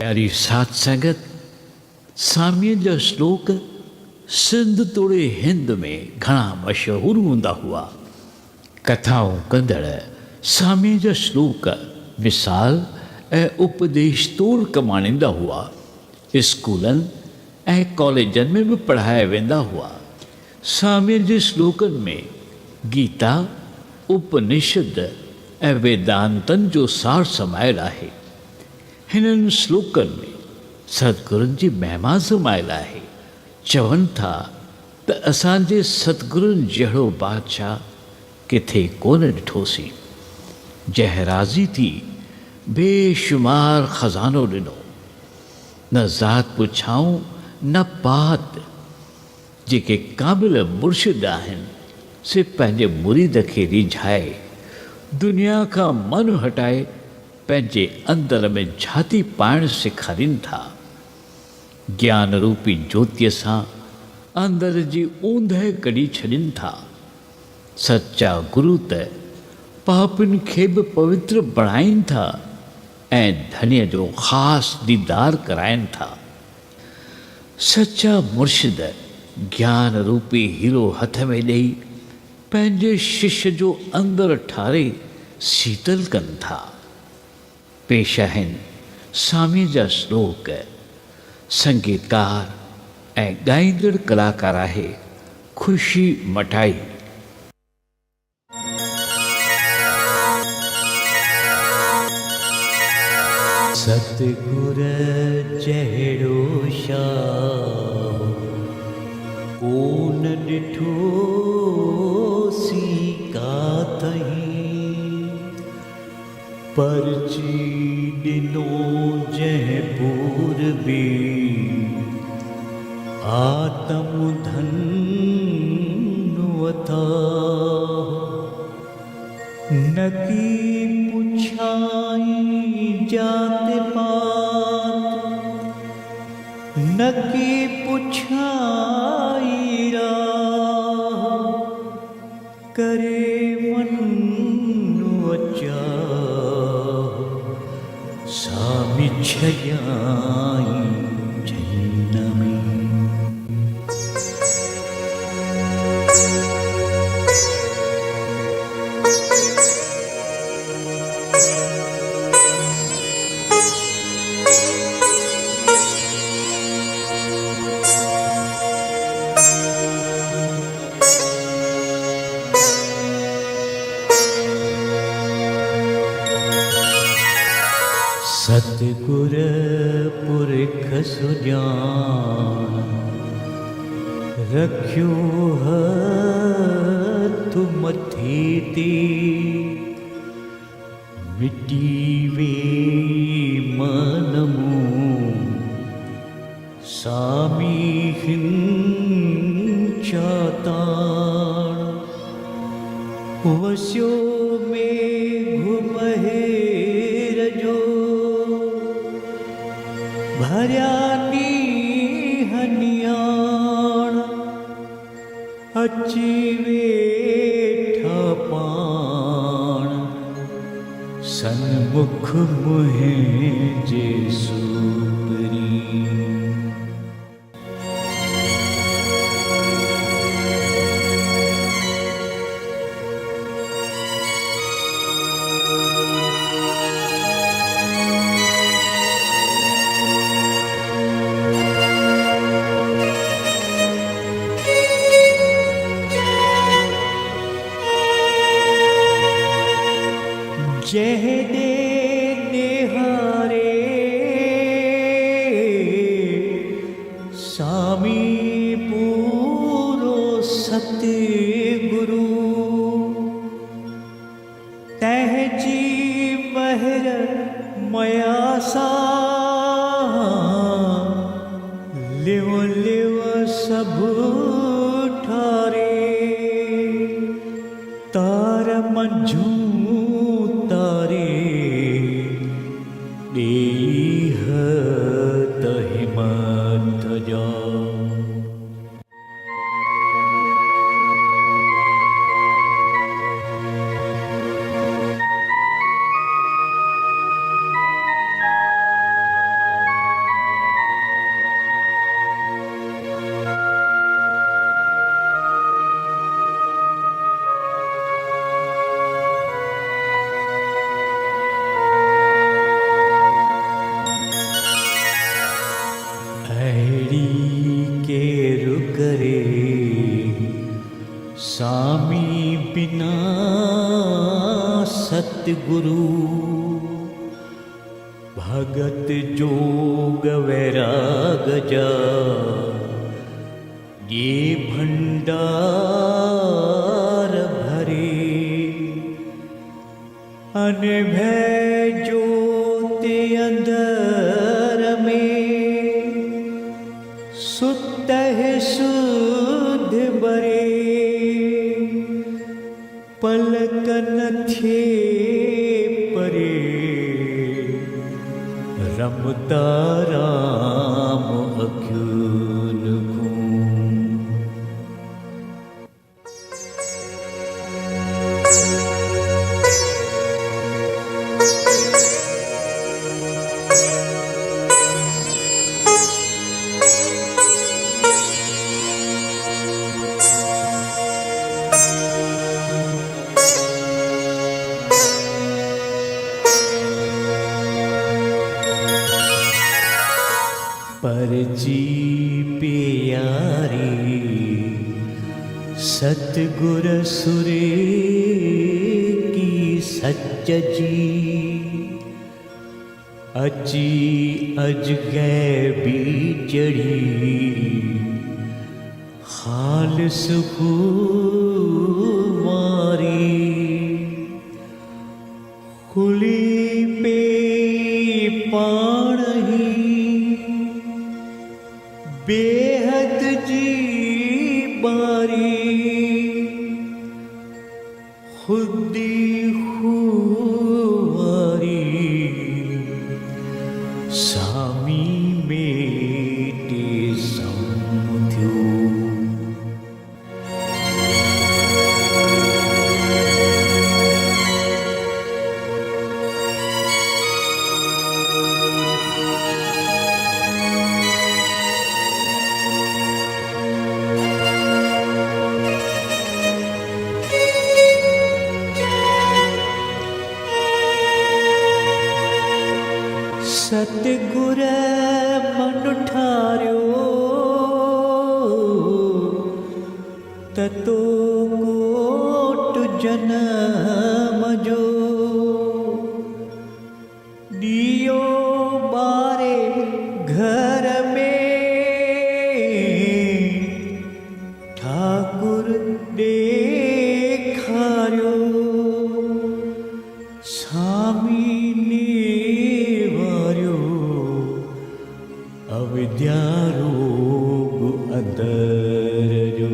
प्यारी साथ संगत, साम्य जो श्लोक सिंध तोड़े हिंद में घना मशहूर हूंदा हुआ। कथाऊं कंदड़ साम्य जा श्लोक मिसाल ऐं उपदेश तोड़ कमाणींदा हुआ। स्कूलनि ऐं कॉलेजनि में भी पढ़ाया वेंदा हुआ। साम्य जे श्लोकनि में गीता, उपनिषद ऐं वेदांतनि जो सार समायल आहे। हिननि श्लोकनि में सतगुरुनि जी महिमा समायल आहे। चवनि था त असांजे सतगुरुनि जहिड़ो बादशाह किथे कोन ॾिठोसीं, जंहिं राज़ी थी बेशुमार ख़ज़ानो ॾिनो। न ज़ात पुछाऊं न पात। जेके क़ाबिल मुर्शिद आहिनि से पंहिंजे मुरीद खे रिझाए दुनिया खां मन हटाए पंहिंजे अंदर में झाती पाइण सेखारीनि था। ज्ञान रूपी ज्योतीअ सां अंदर जी ऊंदहि कढी छॾीनि था। सच्चा गुरु त पापिन खे बि पवित्र बणाइनि था ऐं धन्य जो ख़ासि दीदार कराइनि था। सच्चा मुर्शिद ज्ञान रूपी हीरो हथ में ॾेई पंहिंजे शिष्य जो अंदर ठारे शीतल कनि था। पेश आहिनि साम्य जा श्लोक। संगीतकार ऐं ॻाईंदड़ कलाकार आहे ख़ुशी मटाई। सतगुर जहिड़ो शाह कोन ॾिठो सी काथई, परची ॾिनो जंहिं पूरबी आत्म धन वथा। नकी पुछाई जात पात, नकी पुछाई राह, करे मन अचाह सामि छयाई जन्नमी। सतगुर पुरख सुजान, रखियो हथ मथे ते, मिटी वे मन मूं सामी हिन चाताण। वस्यो में घुमहेर जो भरिया हनियाण, अची वेठा पाण सन्मुख मुंहिंजे सूपरी। जह दे निहारे सामी पूरो सतगुरु, तहजी महर मयासा लिव लिव सब ठारे। तार मंझू तारे देह हिम्मत जा। सतगुरु भगत जोग वैराग जा ये भंडार भरे अनभय ज्योति अंदर में सुतह सुध बरे पलकन थे परे रमता राम अख्युन को परजी प्यारी सतगुर सुरे की सच जी अची अज गैबी चढ़ी हाल सुकुमारी खुली पे पाणही बेहद जी बारी खुदी खुआरी सामी मेटे समझो सतगुर मन ठारियो ततो कोट जन्म जो दियो बारे घर में ठाकुर देखारियो स्वामी अविद्या रोग अंदर जो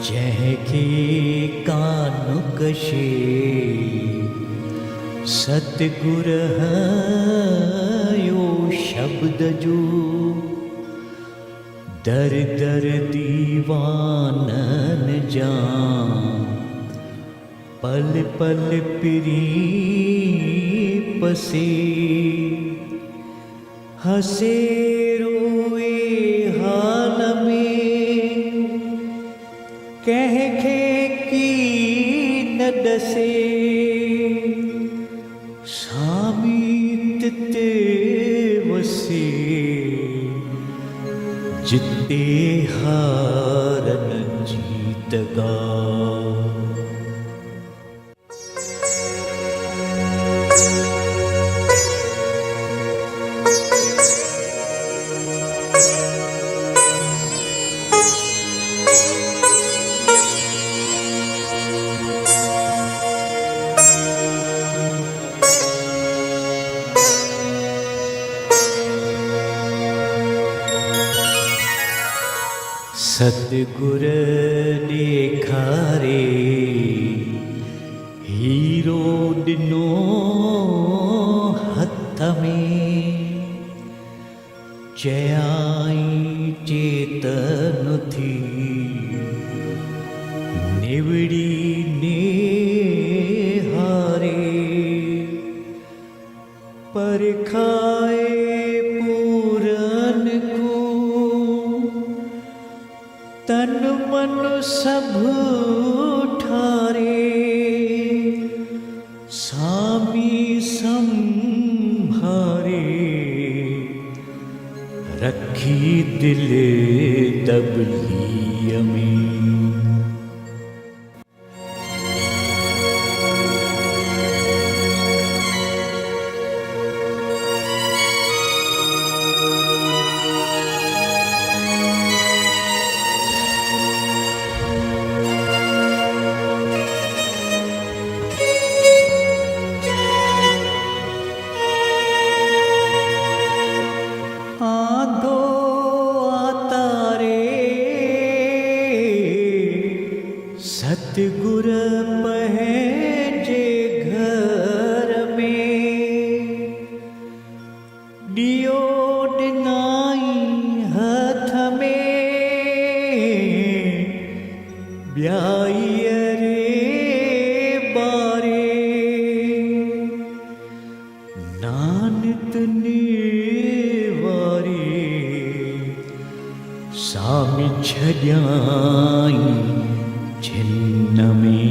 जहके कानुकशे सतगुर यो शब्द जो दर दर दीवानन जान पल पल पिरी पसे हसे रोए हाल में कह खे की न डसे सामीत ते वसे जिते हारन जीत गा सतगुर देखारे हीरो दिनो हथ में चयाई चेतन थी निवड़ी ने हारे परखाए पूरन को तन मन सब ठारे सामी संभारे रखी दिल दबलिय में। सतगुर पहजे घर में दियो डिनाई हाथ में ब्याई रे बारे नानत निवारे सामी छड्याई छिन्न में।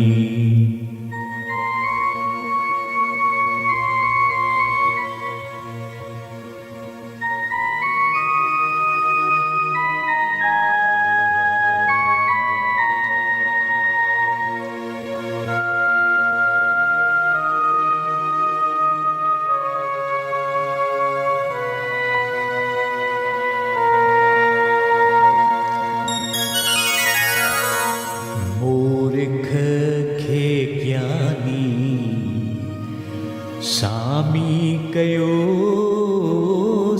सामी कयो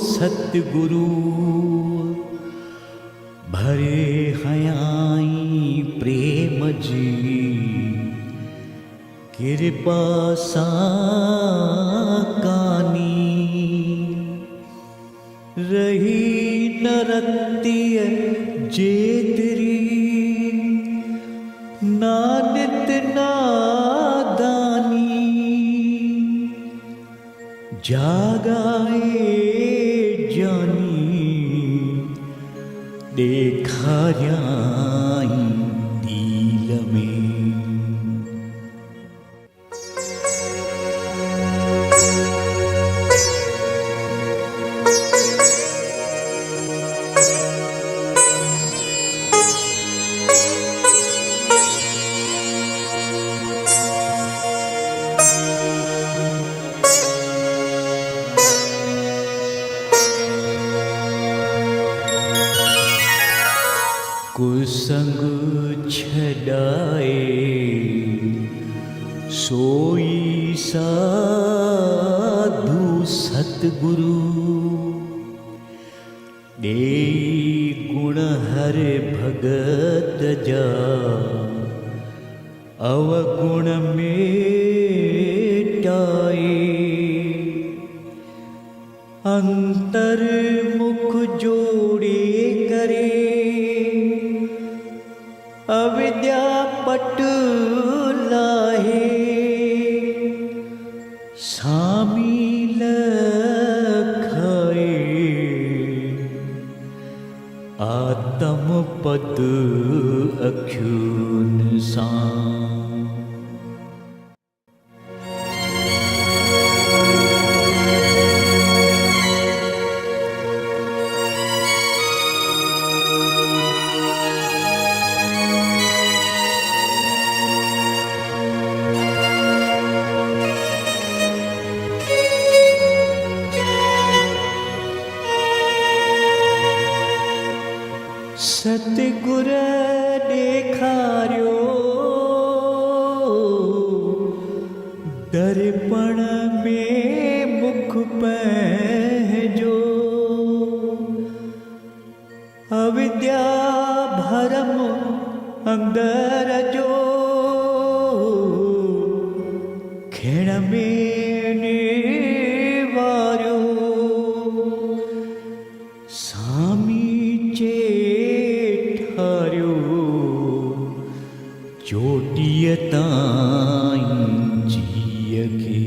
सतगुरु भरे हयाई प्रेम जी कृपा साकानी रही नरत्य जेतरी नानित नादानी जागाए जानी देखा जाई दिल में। कुसंग छडाए सोई साधु सतगुरु दे गुण हर भगत जा अवगुण मेटाए अंतर मुख जोड़े करे अविद्या पट लाहे सामी लखाए आत्म पद अख्युन सा। सतगुर देखार्यो दर्पण में मुख पहजो अविद्या भरम अंदर जो खेण में निवार्यो सामी चेठार्यो चोटियताई जिय के।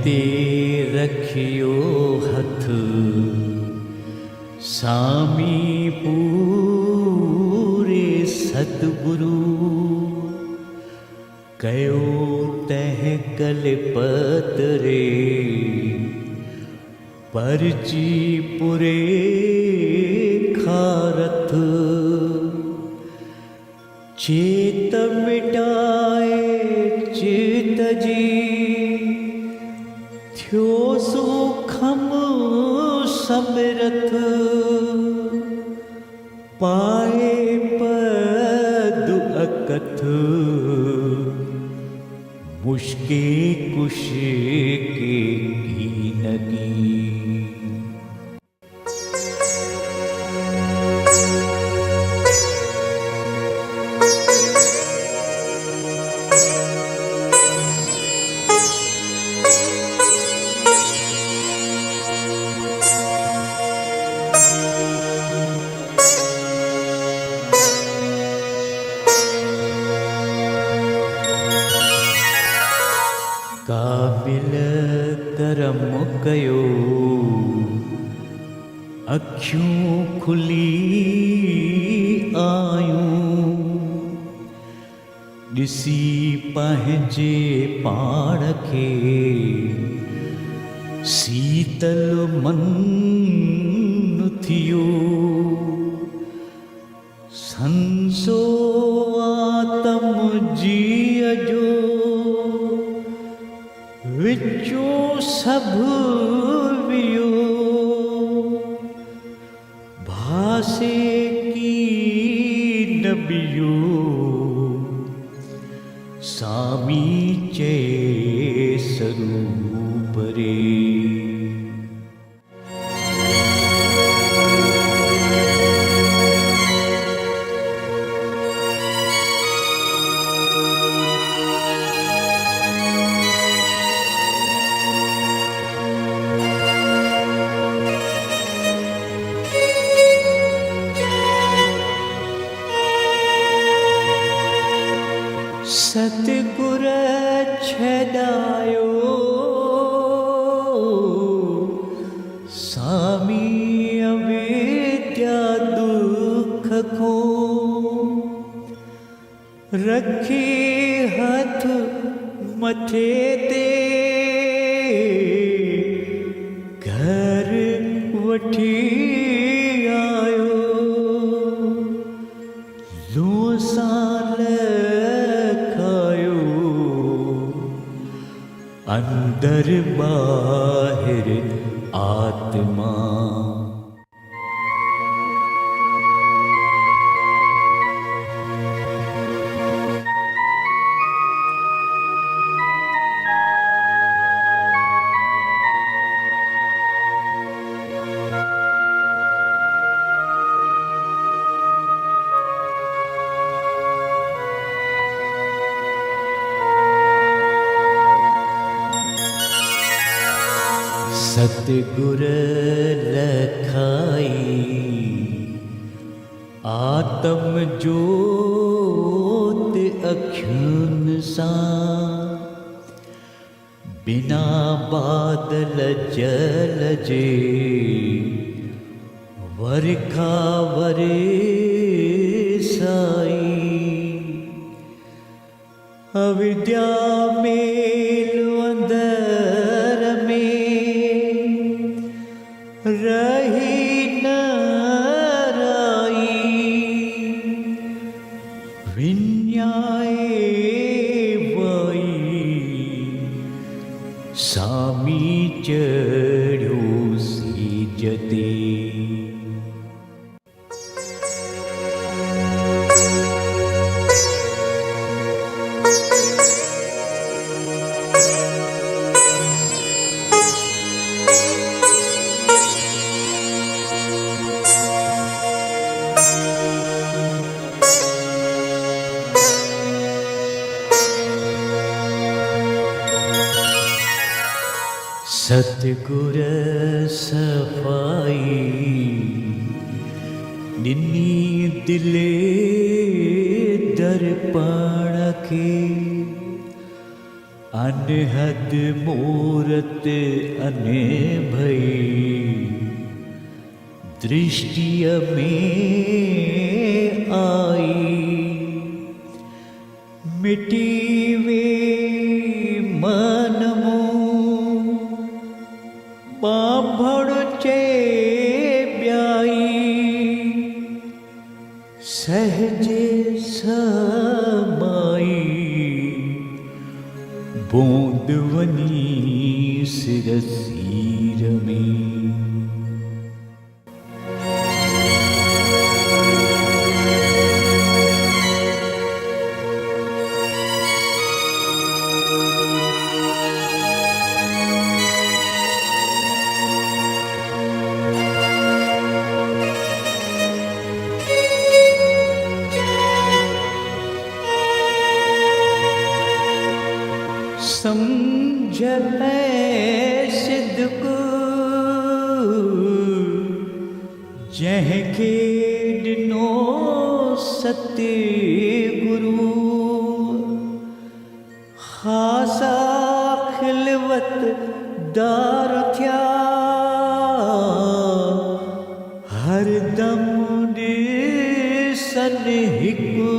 ते रखियो हथ सामी पूरे सतगुरु कयो तह कलपत रे परची पुरे खारथ चेत मिटाए चित जी थ्यो सुखम समरथ पाए पद अकथ मुश्के कुश के नगी काबिल करम कयो अखियों खुली आयूं ॾिसी पंहिंजे पाण खे शीतल मन थियो संसो आत्म जीअ जो विचो सब वियो भासे की नबियो सामी चे स्वरूप रे सतगुर छॾायो सामी अविद्या दुख को रखी हथ मथे ते घर वठी आयो लो साल अंदर बाहर आत्मा सतगुर लखाई आत्म जोत अखियुन सां बिना बादल जल जे वरखा वरसाई अविद्या मेल अंदर में रही न राई विन्याए वाई सामी चढ़ो सीजते सतगुर सफ़ाई ॾिनी दिले दर्पण खे अनहद मूरत अने भई दृष्टिय में आई मिटी वे मनमो बाभड़ चे ब्याई सहजे समाई बूंदवनी सिरसीर में। समझ सिद्ध को जह खेडनो सत्य गुरु खासा खिलवत दार थया हर दम सन हिकु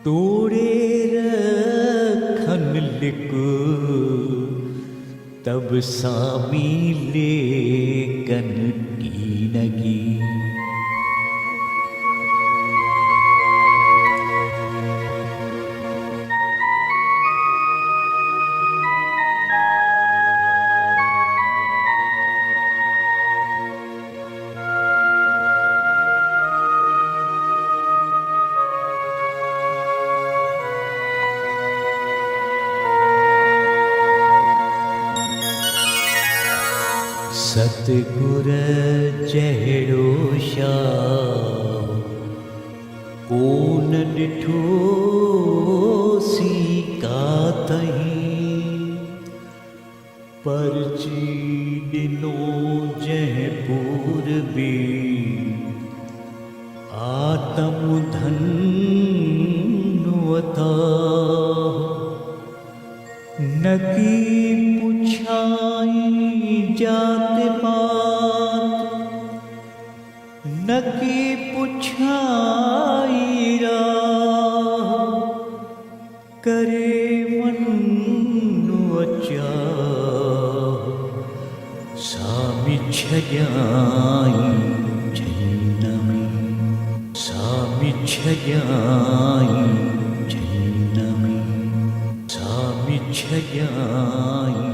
तोड़े लिकु तब सामी लेकन की नगी सतगुर जहिड़ो शाह कोन ॾिठो सी काथई परची ॾिनो जंहिं पूरबी आत्म धन वता नकी पुछाई जात पात नकी पुछाई राह करे मनु अचा सामी छजाई जन्न में सामी छजाई जन्न में सामी छजाई